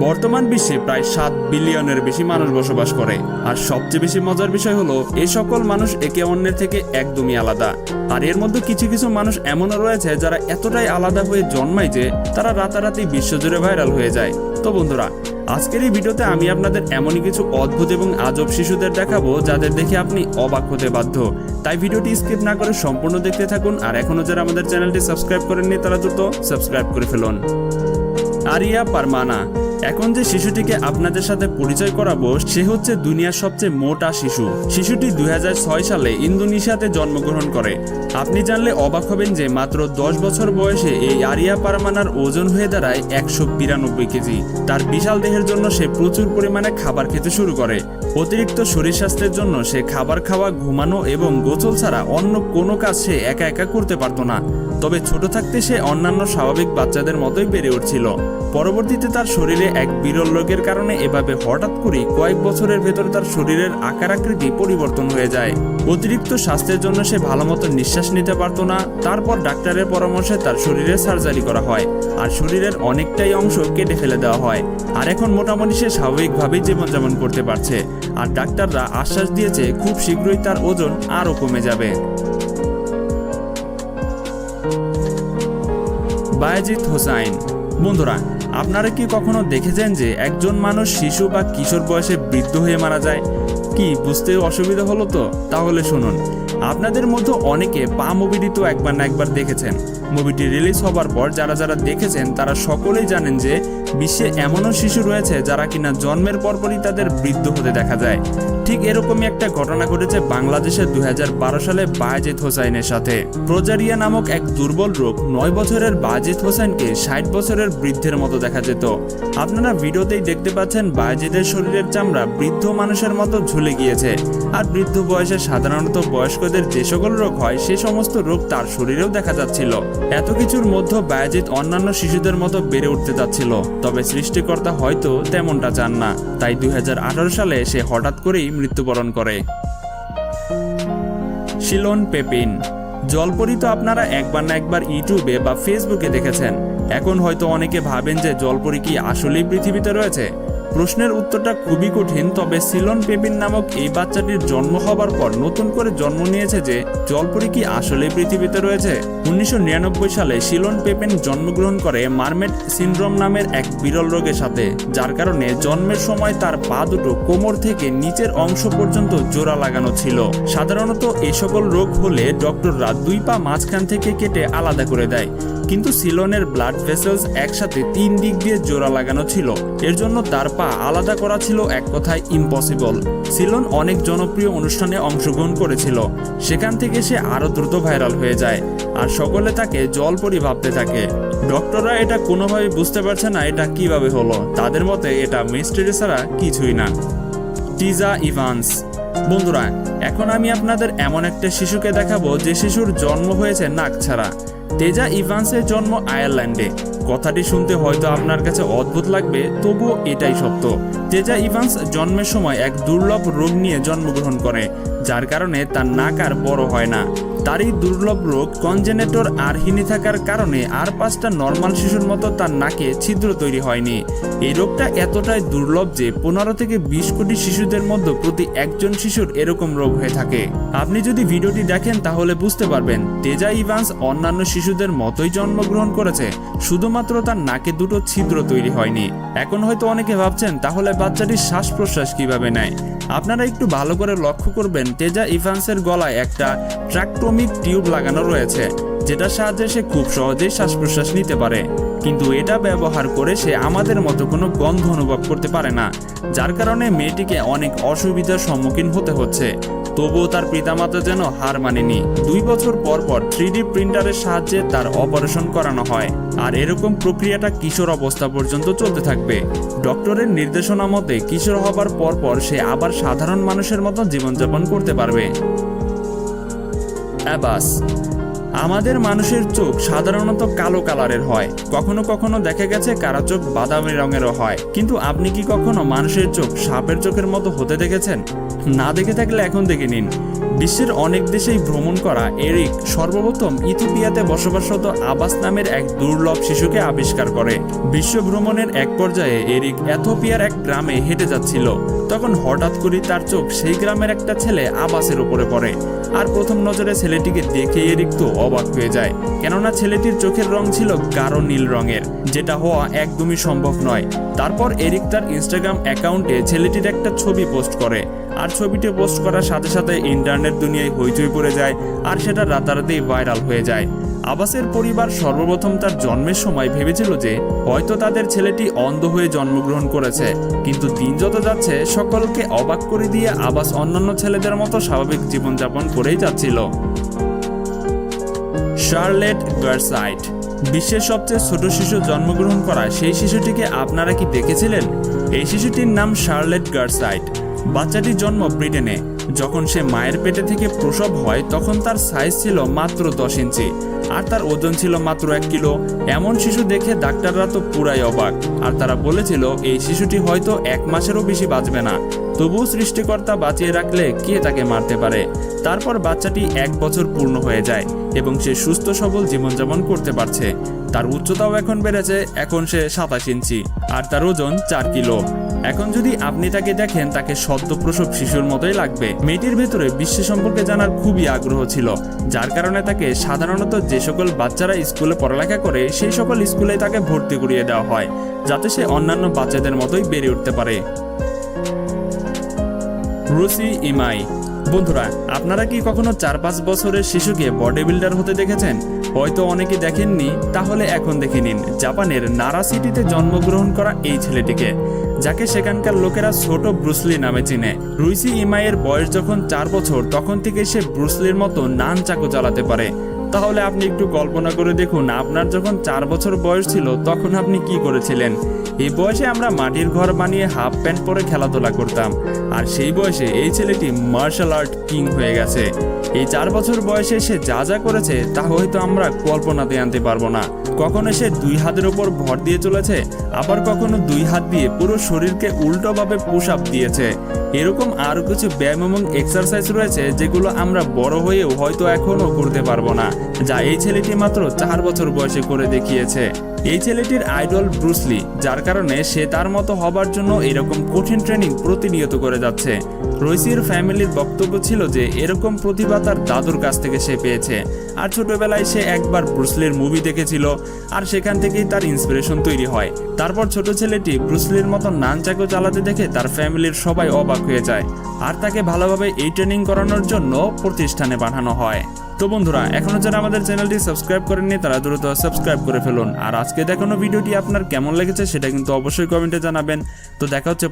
বর্তমান বিশ্বে প্রায় 7 বিলিয়নের বেশি মানুষ বসবাস করে। আর সবচেয়ে বেশি মজার বিষয় হলো এই সকল মানুষ একে অন্যের থেকে একদমই আলাদা। আর এর মধ্যে কিছু কিছু মানুষ এমনও রয়েছে যারা এতটাই আলাদা হয়ে জন্মায় যে তারা রাতারাতি বিশ্বজুড়ে ভাইরাল হয়ে যায়। তো বন্ধুরা, আজকের এই ভিডিওতে আমি আপনাদের এমনই কিছু অদ্ভুত এবং আজব শিশুদের দেখাবো যাদের দেখে আপনি অবাক হতে বাধ্য। তাই ভিডিওটি স্কিপ না করে সম্পূর্ণ দেখতে থাকুন। আর এখনো যারা আমাদের চ্যানেলটি সাবস্ক্রাইব করেননি তারা দ্রুত সাবস্ক্রাইব করে ফেলুন। আরিয়া পারমানা। এখন যে শিশুটিকে আপনাদের সাথে পরিচয় করাবো সে হচ্ছে দুনিয়ার সবচেয়ে মোটা শিশু। শিশুটি 2006 সালে ইন্দোনেশিয়াতে জন্মগ্রহণ করে। আপনি জানলে অবাক হবেন যে মাত্র 10 বছর বয়সে এই আরিয়া পারমানার ওজন হয়ে দাঁড়ায় 192 কেজি। তার বিশাল দেহের জন্য সে প্রচুর পরিমাণে খাবার খেতে শুরু করে। অতিরিক্ত শরীর স্বাস্থ্যের জন্য সে খাবার খাওয়া, ঘুমানো এবং গোসল ছাড়া অন্য কোনো কাজ সে একা একা করতে পারত না। তবে ছোট থাকতে সে অন্যান্য স্বাভাবিক বাচ্চাদের মতোই বেড়ে উঠছিল। পরবর্তীতে তার শরীরে এক বিরল রোগের কারণে এভাবে হঠাৎ করে কয়েক বছরের ভেতরে তার শরীরের আকার আকৃতি পরিবর্তন হয়ে যায়। অতিরিক্ত স্বাস্থ্যের জন্য সে ভালোমতো নিঃশ্বাস নিতে পারত না। তারপর ডাক্তারের পরামর্শে তার শরীরে সার্জারি করা হয় আর শরীরের অনেকটাই অংশ কেটে ফেলে দেওয়া হয়। আর এখন মোটামুটি সে স্বাভাবিকভাবেই জীবনযাপন করতে পারছে। আর ডাক্তাররা আশ্বাস দিয়েছে খুব শীঘ্রই তার ওজন আরও কমে যাবে। বায়েজিদ হোসাইন। বন্ধুরা, আপনারা কি কখনো দেখেছেন যে একজন মানুষ শিশু বা কিশোর বয়সে বৃদ্ধ হয়ে মারা যায়? কি বুঝতে অসুবিধা হলো? তো তাহলে শুনুন। আপনাদের মধ্যে অনেকে পা মুভিটি তো একবার না একবার দেখেছেন। মুভিটি রিলিজ হবার পর যারা যারা দেখেছেন তারা সকলেই জানেন যে বিশ্বে এমনও শিশু রয়েছে যারা কিনা জন্মের পরপরই তাদের বৃদ্ধ হতে দেখা যায়। ঠিক এরকমই একটা ঘটনা ঘটেছে বাংলাদেশের 2012 সালে বায়েজিদ হোসাইনের সাথে। প্রোজারিয়া নামক এক দুর্বল রোগ 9 বছরের বায়েজিদ হোসাইনকে 60 বছরের বৃদ্ধের মতো দেখা যেত। আপনারা ভিডিওতেই দেখতে পাচ্ছেন বায়েজিদের শরীরের চামড়া বৃদ্ধ মানুষের মতো ঝুলে গিয়েছে। আর বৃদ্ধ বয়সে সাধারণত বয়স্কদের যে সকল রোগ হয় সে সমস্ত রোগ তার শরীরেও দেখা যাচ্ছিল। এত কিছুর মধ্যে বায়েজিদ অন্যান্য শিশুদের মতো বেড়ে উঠতে যাচ্ছিল। তবে সৃষ্টিকর্তা হয়তো তেমনটা চান না, তাই 2018 সালে সে হঠাৎ করেই মৃত্যুবরণ করে। শিলন পেপিন। জলপরি তো আপনারা একবার না একবার ইউটিউবে বা ফেসবুকে দেখেছেন। এখন হয়তো অনেকে ভাবেন যে জলপরি কি আসলেই পৃথিবীতে রয়েছে? প্রশ্নের উত্তরটা খুবই কঠিন। তবে শিলন পেপিন নামক এই বাচ্চাটির জন্ম হবার পর নতুন করে জন্ম নিয়েছে যে জলপরি কি আসলেই পৃথিবীতে রয়েছে। 1999 সালে শিলন পেপিন জন্মগ্রহণ করে মারমেড সিনড্রোম নামের এক বিরল রোগের সাথে, যার কারণে জন্মের সময় তার পা দুটো কোমর থেকে নিচের অংশ পর্যন্ত জোড়া লাগানো ছিল। সাধারণত এই সকল রোগ হলে ডক্টররা 2 পা মাঝখান থেকে কেটে আলাদা করে দেয়, কিন্তু শিলনের ব্লাড ভেসেলস একসাথে 3 দিক দিয়ে জোড়া লাগানো ছিল। এর জন্য তার পা আলাদা করা ছিল এক কথায় ইম্পসিবল। শিলন অনেক জনপ্রিয় অনুষ্ঠানে অংশগ্রহণ করেছিল। সেখান থেকে সে আরো দ্রুত ভাইরাল হয়ে যায় আর সকলে তাকে জলপরি ভাবতে থাকে। ডক্টররা এটা কোনোভাবে বুঝতে পারছে না এটা কিভাবে হলো। তাদের মতে এটা মিস্ট্রি ছাড়া কিছুই না। টিজা ইভান্স। বন্ধুরা, এখন আমি আপনাদের এমন একটা শিশুকে দেখাবো যে শিশুর জন্ম হয়েছে নাক ছাড়া। টেজা ইভান্সের জন্ম আয়ারল্যান্ডে। কথাটি শুনতে হয়তো আপনার কাছে অদ্ভুত লাগবে, তবুও এটাই সত্য। টেজা ইভান্স জন্মের সময় এক দুর্লভ রোগ নিয়ে জন্মগ্রহণ করে, যার কারণে তার নাক আর বড় হয় না। তার এই দুর্লভ রোগ কনজেনেটর আরহিনি থাকার কারণে আর 5টা নর্মাল শিশুর মতো তার নাকে ছিদ্র তৈরি হয়নি। এই রোগটা এতটাই দুর্লভ যে 15 থেকে 20 কোটি শিশুদের মধ্যে প্রতি একজন শিশুর এরকম রোগ হয়ে থাকে। আপনি যদি ভিডিওটি দেখেন তাহলে বুঝতে পারবেন টেজা ইভান্স অন্যান্য শিশুদের মতোই জন্মগ্রহণ করেছে, শুধুমাত্র তার নাকে 2টো ছিদ্র তৈরি হয়নি। এখন হয়তো অনেকে ভাবছেন তাহলে বাচ্চাটির শ্বাস প্রশ্বাস কিভাবে নেয়। আপনারা একটু ভালো করে লক্ষ্য করবেন টেজা ইভান্সের গলায় একটা ট্রাক্টোমিক টিউব লাগানো রয়েছে, যেটার সাহায্যে সে খুব সহজেই শ্বাস প্রশ্বাস নিতে পারে। কিন্তু এটা ব্যবহার করে সে আমাদের মতো কোনো গন্ধ অনুভব করতে পারে না, যার কারণে মেয়েটিকে অনেক অসুবিধার সম্মুখীন হতে হচ্ছে। তবুও তার পিতামাতা যেন হার মানেনি। 2 বছর পর পর 3D প্রিন্টারের সাহায্যে তার অপারেশন করানো হয়। আর এরকম প্রক্রিয়াটা কিশোর অবস্থা পর্যন্ত চলতে থাকবে। ডক্টরের নির্দেশনা মতে কিশোর হবার পর সে আবার সাধারণ মানুষের মতো জীবনযাপন করতে পারবে। অ্যাবাস। আমাদের মানুষের চোখ সাধারণত কালো কালারের হয়, কখনো কখনো দেখা গেছে কারো চোখ বাদামি রঙেরও হয়। কিন্তু আপনি কি কখনো মানুষের চোখ সাপের চোখের মতো হতে দেখেছেন? না দেখে থাকলে এখন দেখে নিন। বিশ্বের অনেক দেশেই ভ্রমণ করা এরিক সর্বপ্রথম ইথিওপিয়াতে বসবাসরত আবাস নামের এক দুর্লভ শিশুকে আবিষ্কার করে। বিশ্ব ভ্রমণের এক পর্যায়ে এরিক ইথিওপিয়ার এক গ্রামে হেঁটে যাচ্ছিল। তখন হঠাৎ করে তার চোখ সেই গ্রামের একটা ছেলে আবাসের উপরে পড়ে। আর প্রথম নজরে ছেলেটিকে দেখে এরিক তো অবাক হয়ে যায়, কেননা ছেলেটির চোখের রং ছিল গাঢ় নীল রঙের, যেটা হওয়া একদমই সম্ভব নয়। তারপর এরিক তার ইনস্টাগ্রাম অ্যাকাউন্টে ছেলেটির একটা ছবি পোস্ট করে, আর ছবিটি পোস্ট করার সাথে সাথে ইন্টারনেট দুনিয়ায় হইচই পড়ে যায়, আর সেটা রাতারাতি ভাইরাল হয়ে যায়। আবাসের পরিবার সর্বপ্রথম তার জন্মের সময় ভেবেছিল যে হয়তো তাদের ছেলেটি অন্ধ হয়ে জন্মগ্রহণ করেছে, কিন্তু দিন যত যাচ্ছে সকলকে অবাক করে দিয়ে আবাস অন্যান্য ছেলেদের মতো স্বাভাবিক জীবনযাপন করেই যাচ্ছিল। শার্লেট গারসাইট, বিশ্বের সবচেয়ে ছোট শিশু জন্মগ্রহণ করা সেই শিশুটিকে আপনারা কি দেখেছিলেন? এই শিশুটির নাম শার্লেট গারসাইট। বাচ্চাটির জন্ম ব্রিটেনে। যখন সে মায়ের পেটে থেকে প্রসব হয় তখন তার সাইজ ছিল মাত্র 10 ইঞ্চি, আর তার ওজন ছিল মাত্র 1 কিলো। এমন শিশু দেখে ডাক্তাররা তো পুরাই অবাক, আর তারা বলেছিল এই শিশুটি হয়তো 1 মাসেরও বেশি বাঁচবে না। তবুও সৃষ্টিকর্তা বাঁচিয়ে রাখলে কে তাকে মারতে পারে। তারপর বাচ্চাটি 1 বছর পূর্ণ হয়ে যায় এবং সে সুস্থ সবল জীবনযাপন করতে পারছে। তার উচ্চতাও এখন বেড়েছে, এখন সে 27 ইঞ্চি, আর তার ওজন 4 কিলো। এখন যদি আপনি তাকে দেখেন তাকে সদ্য প্রসব শিশুর মতোই লাগবে। মেয়েটির ভেতরে বিশ্ব সম্পর্কে জানার খুবই আগ্রহ ছিল, যার কারণে তাকে সাধারণত যে সকল বাচ্চারা স্কুলে পড়ালেখা করে সেই সকল স্কুলে তাকে ভর্তি করিয়ে দেওয়া হয়, যাতে সে অন্যান্য বাচ্চাদের মতোই বেড়ে উঠতে পারে। রুসি ইমাই। বন্ধুরা, আপনারা কি কখনো 4-5 বছরের শিশুকে বডি বিল্ডার হতে দেখেছেন? হয়তো অনেকে দেখেননি, তাহলে এখন দেখে নিন জাপানের নারা সিটিতে জন্মগ্রহণ করা এই ছেলেটিকে, যাকে সেখানকার লোকেরা ছোট ব্রুসলি নামে চিনে। রুইসি ইমাইয়ের বয়স যখন 4 বছর তখন থেকে সে ব্রুসলির মতো নান চাকু চালাতে পারে। তাহলে আপনি একটু কল্পনা করে দেখুন, আপনার যখন 4 বছর বয়স ছিল তখন আপনি কি করেছিলেন? এই বয়সে আমরা মাটির ঘর বানিয়ে হাফ প্যান্ট পরে খেলাধুলা করতাম, আর সেই বয়সে এই ছেলেটি মার্শাল আর্ট কিং হয়ে গেছে। এই 4 বছর বয়সে সে যা যা করেছে তা হয়তো আমরা কল্পনাতে আনতে পারবো না। কখনো সে 2 হাতের উপর ভর দিয়ে চলেছে, আবার কখনো 2 হাত দিয়ে পুরো শরীরকে উল্টোভাবে পুশ আপ দিয়েছে। এরকম আরো কিছু ব্যায়াম এবং এক্সারসাইজ রয়েছে যেগুলো আমরা বড় হয়েও হয়তো এখনো করতে পারবো না, যা এই ছেলেটি মাত্র 4 বছর বয়সে করে দেখিয়েছে। এই ছেলেটির আইডল ব্রুসলি, যার কারণে সে তার মতো হবার জন্য এরকম কঠিন ট্রেনিং প্রতিনিয়ত করে যাচ্ছে। রইসির ফ্যামিলির বক্তব্য ছিল যে এরকম প্রতিভা তার দাদুর কাছ থেকে সে পেয়েছে, আর ছোটবেলায় সে একবার ব্রুসলির মুভি দেখেছিল, আর সেখান থেকেই তার ইন্সপিরেশন তৈরি হয়। তারপর ছোট ছেলেটি ব্রুসলির মতো নানচাকু চালাতে দেখে তার ফ্যামিলির সবাই অবাক হয়ে যায়, আর তাকে ভালোভাবে এই ট্রেনিং করানোর জন্য প্রতিষ্ঠানে পাঠানো হয়। তো বন্ধুরা, এখনো যারা আমাদের চ্যানেলটি সাবস্ক্রাইব করেননি তারা দ্রুত সাবস্ক্রাইব করে ফেলুন। আর আজকে দেখানো ভিডিওটি আপনার কেমন লেগেছে সেটা কিন্তু অবশ্যই কমেন্টে জানাবেন। তো দেখা হচ্ছে